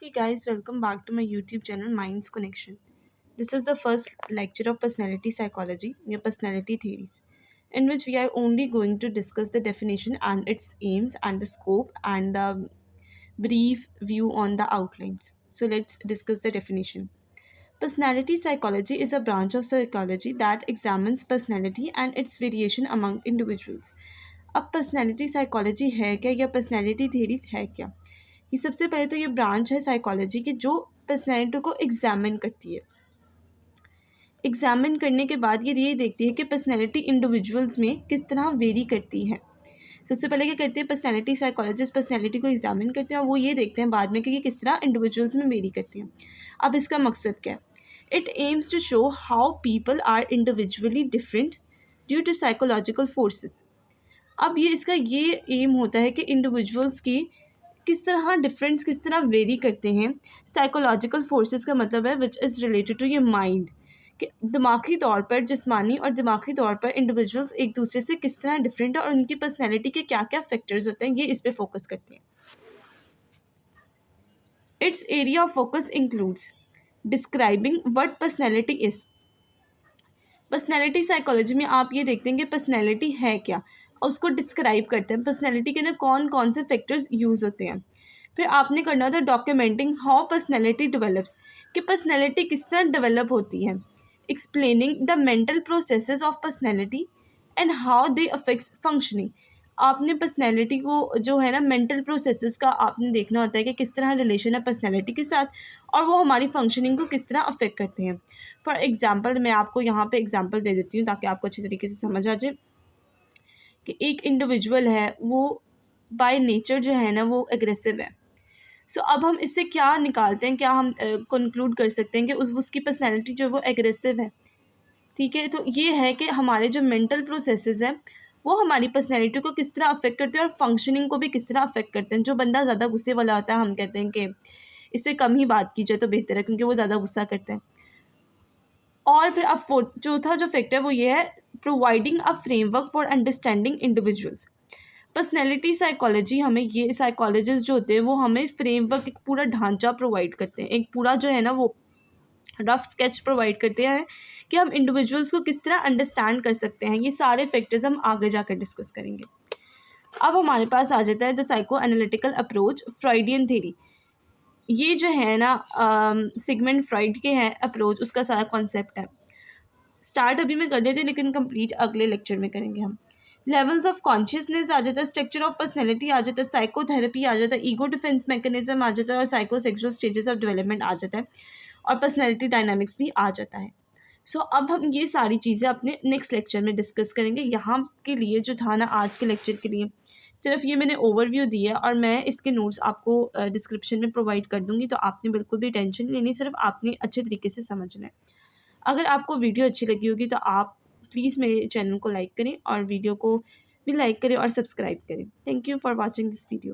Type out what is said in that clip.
Hey guys, welcome back to my YouTube channel Minds Connection. This is the first lecture of personality psychology, your personality theories, in which we are only going to discuss the definition and its aims and the scope and the brief view on the outlines. So let's discuss the definition. Personality psychology is a branch of psychology that examines personality and its variation among individuals. अब personality psychology है क्या या personality theories है क्या? ये सबसे पहले तो ये ब्रांच है साइकोलॉजी की जो पर्सनैलिटी को एग्जामिन करती है। एग्जामिन करने के बाद ये देखती है कि पर्सनैलिटी इंडिविजुअल्स में किस तरह वेरी करती है। सबसे पहले क्या करते हैं पर्सनैलिटी साइकोलॉजिस्ट पर्सनैलिटी को एग्जामिन करते हैं और वो ये देखते हैं बाद में कि ये किस तरह इंडिविजुअल्स में वेरी करती हैं। अब इसका मकसद क्या है? It aims to show how people are individually different due to psychological forces. अब इसका ये एम होता है कि इंडिविजुअल्स की किस तरह डिफरेंस किस तरह वेरी करते हैं। साइकोलॉजिकल फोर्सेस का मतलब है which is related to your mind, कि दिमागी तौर पर जिस्मानी और दिमागी तौर पर इंडिविजुअल्स एक दूसरे से किस तरह डिफरेंट है और उनकी पर्सनैलिटी के क्या क्या फैक्टर्स होते हैं, ये इस पर फोकस करते हैं। It's area of focus includes describing what personality is. Personality psychology में आप ये देखते हैं कि पर्सनैलिटी है क्या और उसको डिस्क्राइब करते हैं। पर्सनैलिटी के अंदर कौन कौन से फैक्टर्स यूज़ होते हैं। फिर आपने करना होता है डॉक्यूमेंटिंग हाउ पर्सनैलिटी डेवलप्स, कि पर्सनैलिटी किस तरह डेवलप होती है। Explaining the mental processes of personality and how they affects functioning. आपने पर्सनैलिटी को जो है ना मेंटल प्रोसेसेस का आपने देखना होता है कि किस तरह रिलेशन है पर्सनैलिटी के साथ और वो हमारी फंक्शनिंग को किस तरह अफेक्ट करते हैं। फॉर एग्जांपल मैं आपको यहाँ पे एग्जांपल दे देती हूँ ताकि आपको अच्छी तरीके से समझ आ जाए कि एक इंडिविजुअल है वो बाय नेचर जो है ना वो एग्रेसिव है। सो अब हम इससे क्या निकालते हैं, क्या हम कंक्लूड कर सकते हैं कि उसकी पर्सनैलिटी जो है वो एग्रेसिव है। ठीक है, तो ये है कि हमारे जो मेंटल प्रोसेसेस हैं वो हमारी पर्सनैलिटी को किस तरह अफेक्ट करते हैं और फंक्शनिंग को भी किस तरह अफेक्ट करते हैं। जो बंदा ज़्यादा गुस्से वाला होता है हम कहते हैं कि इससे कम ही बात की जाए तो बेहतर है क्योंकि वो ज़्यादा गुस्सा करते हैं। और फिर अब चौथा जो फैक्टर वो ये है providing a framework for understanding individuals. Personality psychology हमें ये साइकोलॉजिस्ट जो होते हैं वो हमें फ्रेमवर्क एक पूरा ढांचा प्रोवाइड करते हैं, एक पूरा जो है ना वो रफ स्केच प्रोवाइड करते हैं कि हम इंडिविजुअल्स को किस तरह अंडरस्टैंड कर सकते हैं। ये सारे फैक्टर्स हम आगे जाकर डिस्कस करेंगे। अब हमारे पास आ जाता है the psycho analytical approach Freudian theory. ये जो है ना सिगमंड फ्रॉइड के हैं अप्रोच, उसका सारा कॉन्सेप्ट है। स्टार्ट अभी मैं कर देती हूँ लेकिन कंप्लीट अगले लेक्चर में करेंगे हम। लेवल्स ऑफ कॉन्शियसनेस आ जाता है, स्ट्रक्चर ऑफ पर्सनैलिटी आ जाता है, साइकोथेरेपी आ जाता है, ईगो डिफेंस मैकेनिज्म आ जाता है और साइकोसेक्सुअल स्टेजेस ऑफ डेवलपमेंट आ जाता है और पर्सनैलिटी डायनामिक्स भी आ जाता है। सो अब हम ये सारी चीज़ें अपने नेक्स्ट लेक्चर में डिस्कस करेंगे। यहाँ के लिए जो था ना आज के लेक्चर के लिए सिर्फ ये मैंने ओवरव्यू दी है और मैं इसके नोट्स आपको डिस्क्रिप्शन में प्रोवाइड कर दूँगी, तो आपने बिल्कुल भी टेंशन नहीं लेनी, सिर्फ आपने अच्छे तरीके से समझना है। अगर आपको वीडियो अच्छी लगी होगी तो आप प्लीज़ मेरे चैनल को लाइक करें और वीडियो को भी लाइक करें और सब्सक्राइब करें। Thank you for watching this video.